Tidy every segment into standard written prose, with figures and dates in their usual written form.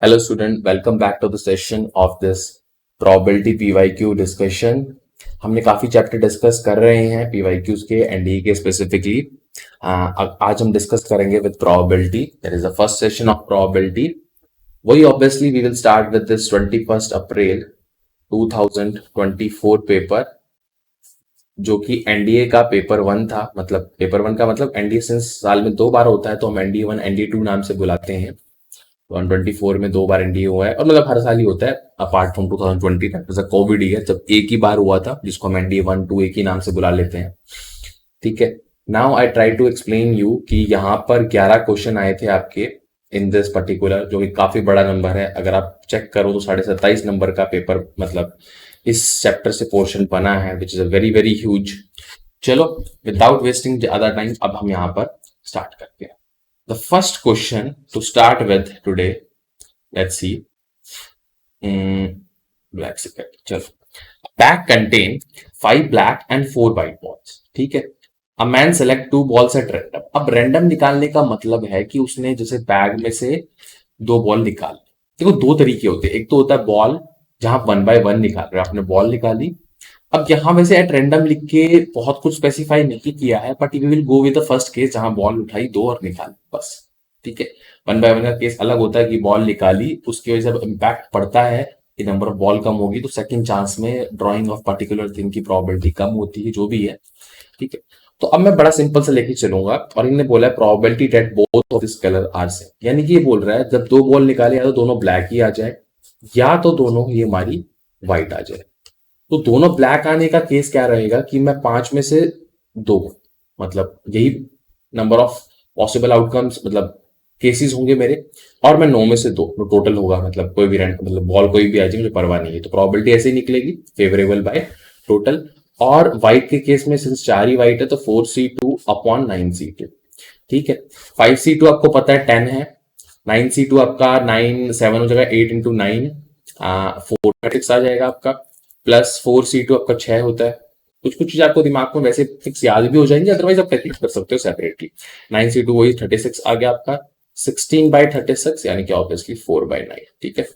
Hello student, welcome back to the session of this probability PYQ discussion। हमने काफी chapter discuss कर रहे हैं PYQs के एनडीए के स्पेसिफिकली। आज हम डिस्कस करेंगे with probability। That is the first session of probability। वही obviously we will start with this 21 April 2024 paper, जो कि एनडीए का पेपर वन था। मतलब पेपर वन का मतलब एनडीए सिंस साल में 2 बार होता है, तो हम एनडीए वन एनडीए टू नाम से बुलाते हैं। 124 में 2 बार एनडीए हुआ है, और मतलब हर साल ही होता है अपार्ट फ्रॉम 2020, जैसा कोविड ईयर जब एक ही बार हुआ था, जिसको हम एनडीए वन टू एक ही नाम से बुला लेते हैं। ठीक है, now I try to explain you कि यहाँ पर 11 क्वेश्चन आए थे आपके इन दिस पर्टिकुलर, जो कि काफी बड़ा नंबर है। अगर आप चेक करो तो 27.5 नंबर का पेपर मतलब इस चैप्टर से पोर्शन बना है, which is a very very huge. चलो विदाउट वेस्टिंग अदर टाइम अब हम यहाँ पर स्टार्ट करते हैं। The first question to start with today, let's see. Black secret. चलो, pack contain 5 black and 4 white balls. ठीक है, a man select 2 balls at random. अब random निकालने का मतलब है कि उसने जैसे बैग में से 2 बॉल निकाल, देखो 2 तरीके होते हैं। एक तो होता है बॉल जहां 1 बाय 1 निकाल रहे, आपने बॉल निकाली। अब यहाँ वैसे एट रैंडम लिख के बहुत कुछ स्पेसिफाई नहीं किया है, but we will go with the first case जहां बॉल उठाई 2 और निकाली बस। ठीक है, 1 बाय 1 का केस अलग होता है कि बॉल निकाली, उसकी वजह से इम्पैक्ट पड़ता है कि नंबर ऑफ बॉल कम होगी, तो सेकंड चांस में ड्रॉइंग ऑफ पर्टिकुलर थिंग की प्रोबेबिलिटी कम होती है, जो भी है। ठीक है, तो अब मैं बड़ा सिंपल से लेके चलूंगा, और इन्होंने बोला है probability that both of this colour are same, यानी कि ये बोल रहा है जब 2 बॉल निकाले या तो दोनों ब्लैक ही आ जाए, या तो दोनों ये हमारी व्हाइट आ जाए। तो दोनों ब्लैक आने का केस क्या रहेगा कि मैं 5 में से 2, मतलब यही नंबर ऑफ पॉसिबल आउटकम्स मतलब केसेस होंगे मेरे, और मैं 9 में से 2 टोटल होगा, मतलब कोई भी रैंक मतलब बॉल कोई भी आ जाए, मुझे परवाह नहीं है। तो प्रोबेबिलिटी ऐसे ही निकलेगी, फेवरेबल बाय टोटल। और व्हाइट के केस में सिंस 4 ही व्हाइट है, तो 4C2 अपॉन 9C2। ठीक है, 5C2 आपको पता है 10 है, 9C2 आपका 9 7 हो जाएगा, 8 इंटू 9 4 आ जाएगा आपका, प्लस 4C2 आपका 6 होता है। कुछ कुछ चीज आपको दिमाग में वैसे फिक्स याद भी हो जाएंगे, अदरवाइज आप कैलकुलेट कर सकते हो सेपरेटली। 9C2 वही 36 आ गया आपका, 16/36 यानी कि ऑब्वियसली 4/9। ठीक है,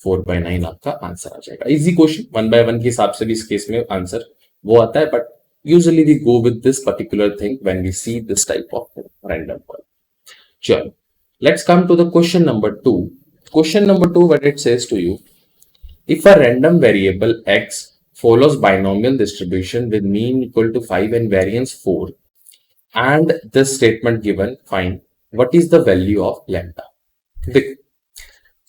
4/9 आपका आंसर आ जाएगा। इजी क्वेश्चन, 1 बाय 1 के हिसाब से भी इस केस में आंसर वो आता है, but usually we go with this particular thing when we see this type of random call. चलो, let's come to the question number 2। Question number 2 what it says to you, if a random variable x follows binomial distribution with mean equal to 5 and variance 4, and this statement given, find what is the value of lambda। देख,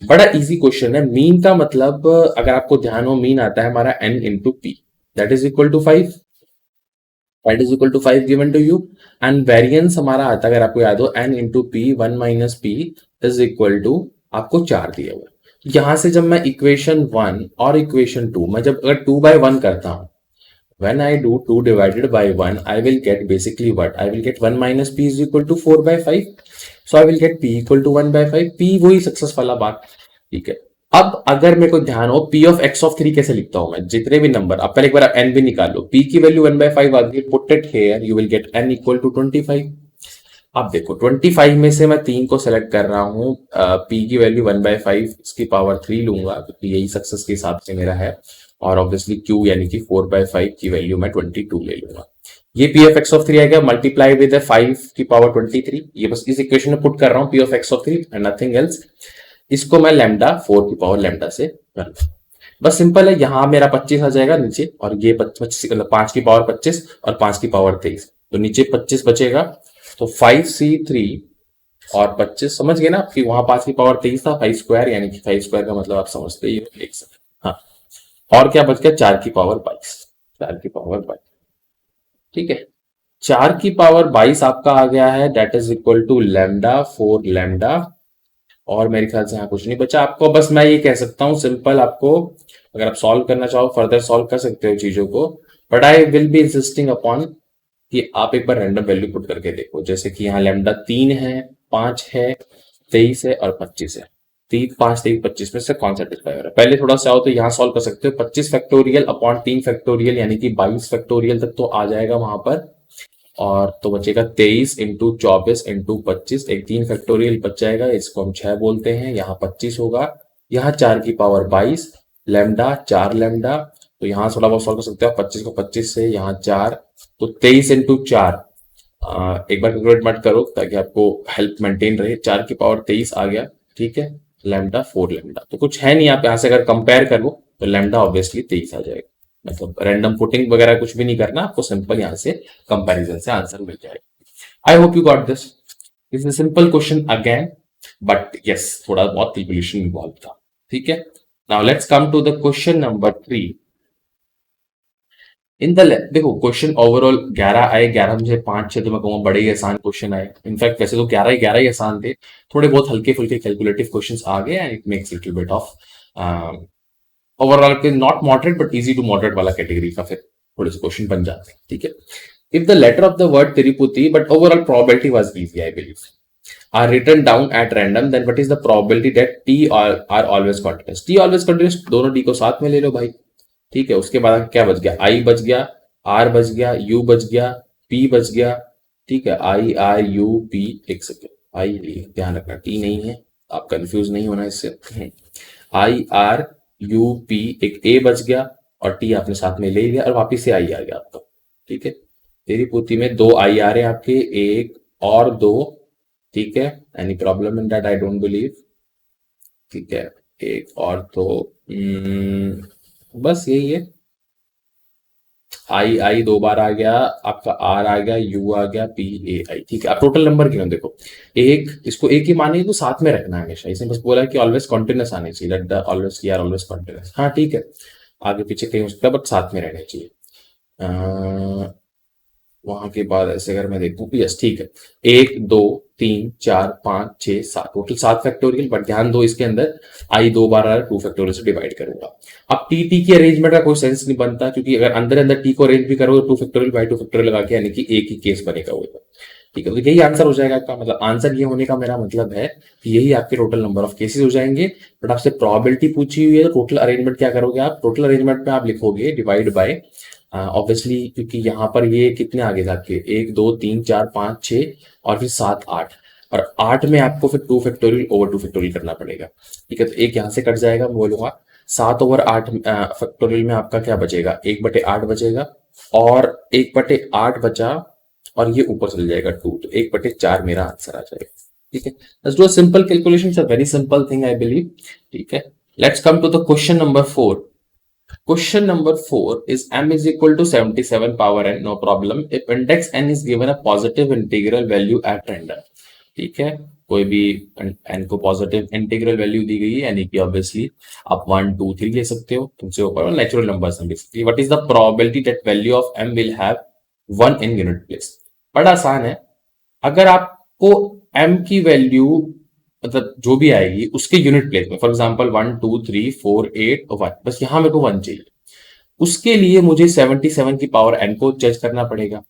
बड़ा easy question है। Mean का मतलब अगर आपको ध्यान हो, mean आता है हमारा n इंटू पी, that is equal to 5, that is equal to 5 given to you. And variance हमारा आता है, अगर आपको याद हो, n इंटू पी 1 माइनस पी इज इक्वल टू आपको 4 दिया हुआ है। यहां से जब मैं इक्वेशन 1 और इक्वेशन 2, मैं जब अगर 2 बाय 1 करता हूं, when I do 2 divided by 1, I will get basically what? I will get 1 minus p is equal to 4/5. So I will get p equal to 1/5. p वही सक्सेस वाला बात। ठीक है, अब अगर मेरे को ध्यान हो, p of x of 3 कैसे लिखता हूं मैं, जितने भी नंबर, अब पहले एक बार n भी निकालो, p की वैल्यू 1/5 आ गई, put it here, you will get n equal to 25। अब देखो 25 में से मैं 3 को सेलेक्ट कर रहा हूं, p की वैल्यू 1/5 इसकी पावर 3 लूंगा, क्योंकि यही सक्सेस के हिसाब से मेरा है, और ऑब्वियसली q यानी कि 4/5 की वैल्यू मैं 22 ले लूंगा। ये p of x of 3 आएगा, मल्टीप्लाई विद 5 की पावर 23, ये बस इस इक्वेशन में पुट कर रहा हूँ, p of x of 3 and nothing else. इसको मैं लैम्डा 4 की पावर लैम्डा से कर लूंगा। बस सिंपल है, यहां मेरा 25 आ जाएगा नीचे, और ये 25 मतलब 5 की पावर 25 और 5 की पावर 23, तो नीचे 25 बचेगा। तो 5C3 और 25 समझ गए ना आपकी, वहां 5 की पावर 23 था, 5 स्क्वायर, यानी कि 5 स्क्वायर का मतलब आप समझते ही हो, एक सेकंड। हाँ, और क्या बच गया, 4 की पावर 22, 4 की पावर 22। ठीक है, 4 की पावर 22 आपका आ गया है, that is equal to lambda 4 lambda. और मेरे ख्याल से यहाँ कुछ नहीं बचा आपको, बस मैं ये कह सकता हूँ सिंपल, आपको अगर आप सॉल्व करना चाहो फर्दर सॉल्व कर सकते हो चीजों को, but I will be insisting upon कि आप एक बार रैंडम वैल्यू पुट करके देखो। जैसे कि यहाँ लैम्डा 3 है, 5 है, 23 है और 25 है। 3 5 23 25 में से कौन सेटिस्फाई हो रहा है, पहले थोड़ा सा हो तो यहाँ सॉल्व कर सकते हो। 25 फैक्टोरियल अपॉन 3 फैक्टोरियल यानी कि 22 फैक्टोरियल तक तो आ जाएगा वहां पर। और तो बचेगा 23 इंटू 24 इंटू 25, एक 3 फैक्टोरियल बच जाएगा, इसको हम 6 बोलते हैं, यहाँ 25 होगा, यहाँ 4 की पावर 22, लैम्डा 4 लैम्डा, तो यहाँ थोड़ा बहुत सॉल्व कर सकते हो 25 को 25 से, यहाँ 4, तो 23 इंटू 4, एक बार कैलकुलेट मत करो ताकि आपको हेल्प मेंटेन रहे, 4 की पावर 23 आ गया, ठीक है, लैम्डा 4 लैम्डा, तो कुछ है नहीं, आप यहाँ से अगर कंपेयर करो तो लैम्डा ऑब्वियसली 23 आ जाएगा, मतलब रैंडम पुटिंग वगैरह कुछ भी नहीं करना आपको, सिंपल यहाँ से कंपैरिजन से आंसर मिल जाएगा। I hope you got this, is a simple question again, but yes थोड़ा बहुत कैलकुलेशन इन्वॉल्व था, ठीक है। Now let's come to the question number 3। In the देखो क्वेश्चन ओवरऑल 11 आए, 11 मुझे 5-6 तो मैं कहूँगा बड़े ही आसान क्वेश्चन आए, इनफैक्ट वैसे तो 11 ही आसान थे, थोड़े बहुत हल्के फुल्के कैलकुलेटिव क्वेश्चंस आ गए and it makes little bit of overall के not moderate but easy to moderate वाला कैटेगरी का फिर थोड़े से क्वेश्चन बन जाते हैं, ठीक है। If the letter of the word Tirupati but overall probability was easy I believe are written down at random, then what is the probability that t are always continuous? t always continuous, दोनों t को साथ में ले लो भाई, ठीक है। उसके बाद क्या बच गया, i बच गया, r बच गया, u बच गया, p बच गया, ठीक है, i r u p, एक सेकेंड i, ध्यान रखना t नहीं है, आप कंफ्यूज नहीं होना इससे, i r u p, एक a बच गया और t आपने साथ में ले लिया और वापिस से i आ गया आपका, ठीक है। तेरी पोती में 2 i आ रहे हैं आपके, एक और 2, ठीक है, any problem in that, I don't believe, ठीक है, एक और तो बस यही है, आई 2 बार आ गया आपका, आर आ गया, यू आ गया, पी ए आई, ठीक है। अब टोटल नंबर क्यों देखो, एक इसको एक ही माने तो साथ में रखना है हमेशा, इसने बस बोला कि ऑलवेज कॉन्टिन्यूस आने चाहिए, लेट द ऑलवेज की आर ऑलवेज कॉन्टिन्यूस, हाँ ठीक है, आगे पीछे कहीं हो सकता है बट साथ में रहने चाहिए। वहां के बाद ऐसे अगर मैं देखूं, यस ठीक है, 1 2 3 4 5 6 7, टोटल 7 फैक्टोरियल, बट ध्यान दो इसके अंदर आई 2 बार आ रहा है, 2 फैक्टोरियल से डिवाइड करूंगा। अब टी की अरेंजमेंट का कोई सेंस नहीं बनता, क्योंकि अगर अंदर अंदर टी को अरेंज भी करोगे 2 फैक्टोरियल बाई 2 फैक्टोरियल लगा के, यानी कि एक ही केस बनेगा वो, ठीक है। तो यही आंसर हो जाएगा आपका, मतलब आंसर ये होने का मेरा मतलब है कि यही आपके टोटल नंबर ऑफ केसेस हो जाएंगे, बट आपसे प्रोबेबिलिटी पूछी हुई है तो टोटल अरेंजमेंट क्या करोगे आप, टोटल अरेंजमेंट में आप लिखोगे डिवाइड बाय ऑब्वियसली, क्योंकि यहाँ पर ये कितने आगे जाके 1 2 3 4 5 6 और फिर 7 8, और 8 में आपको फिर 2 फैक्टोरियल ओवर 2 फैक्टोरियल करना पड़ेगा, ठीक है। तो एक यहाँ से कट जाएगा, मैं बोलूंगा 7 ओवर 8 फैक्टोरियल में आपका क्या बचेगा, 1/8 बचेगा, और 1/8 बचा और ये ऊपर चल जाएगा 2, तो 1/4 मेरा आंसर आ जाएगा, ठीक है। Let's do a simple calculation, it's a very simple thing I believe, ठीक है। Let's come to the question number 4। Question number 4 is m is equal to 77 power n, no problem, if index n is given a positive integral value at random, ठीक है। कोई भी n को positive integral value दी गई है, यानी कि obviously आप 1 2 3 ले सकते हो, तुमसे ऊपर नेचुरल नंबर्स हैं basically, what is the probability that value of m will have 1 in unit place. बड़ा आसान है, अगर आपको m की वैल्यू मतलब जो भी आएगी उसके यूनिट प्लेस में, फॉर एग्जांपल 1 2 3 4 8 1, बस यहां मेरे को 1 चाहिए, उसके लिए मुझे 77 की पावर n को जज करना पड़ेगा,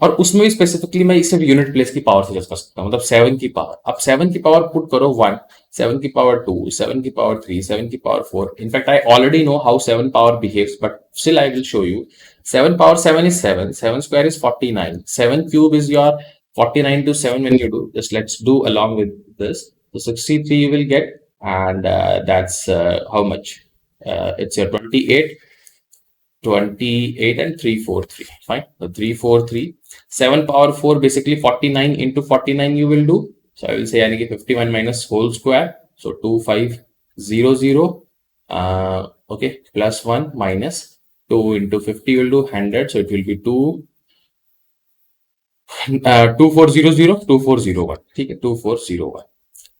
और उसमें भी स्पेसिफिकली मैं इसे यूनिट प्लेस की पावर से जज कर सकता हूं, मतलब 7 की पावर, अब 7 की पावर पुट करो 1, 7 की पावर 2, 7 की पावर 3, 7 की power 4, in fact I already know how 7 power behaves, but still I will show you. 7 power 7 is 7, 7 square is 49, 7 cube is your 49 to 7 when you do, just let's do along with this, so 63 you will get, and that's how much, it's your 28 and 343, fine, so 343, 7 power 4 basically 49 into 49 you will do, so I will say yani ki 51 minus whole square, so 2500, okay, plus 1 minus 2 into 50 will do 100, so it will be 2401, ठीक है, 2401,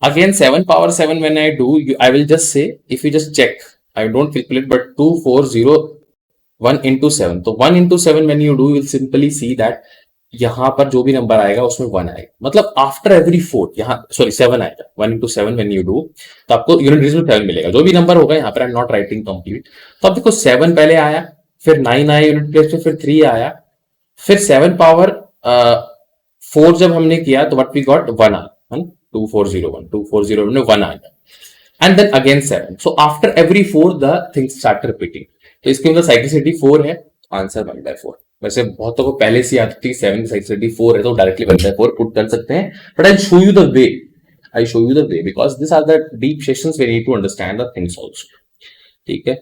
again 7 power 7 when I do, I will just say, if you just check, I don't calculate, but 2401 into 7, तो 1 into 7 when you do, you will simply see that यहाँ पर जो भी number आएगा उसमें 1 आएगा, मतलब आफ्टर एवरी 4 यहाँ सॉरी 7 आएगा, 1 into 7 when you do, तो आपको यूनिट प्लेस में 7 मिलेगा, जो भी नंबर होगा यहाँ पर, I am not writing complete, तो अब देखो 7 पहले आया, फिर 9 आया यूनिट प्लेस में, फिर 3 आया, फिर 7 पावर 4 जब हमने किया तो व्हाट वी गॉट 1 आया, 2401 में 1 आया, and then again 7, so after every 4 the things start repeating, तो इसके अंदर साइक्लिसिटी 4 है, आंसर 1/4, वैसे बहुतों को पहले से आती थी 7 साइड से 4 है तो डायरेक्टली बनता है 4 पुट कर सकते हैं, but I show you the way, I show you the way because this are the deep sessions we need to understand the things also. ठीक है,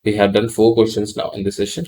we have done 4 questions now in this session.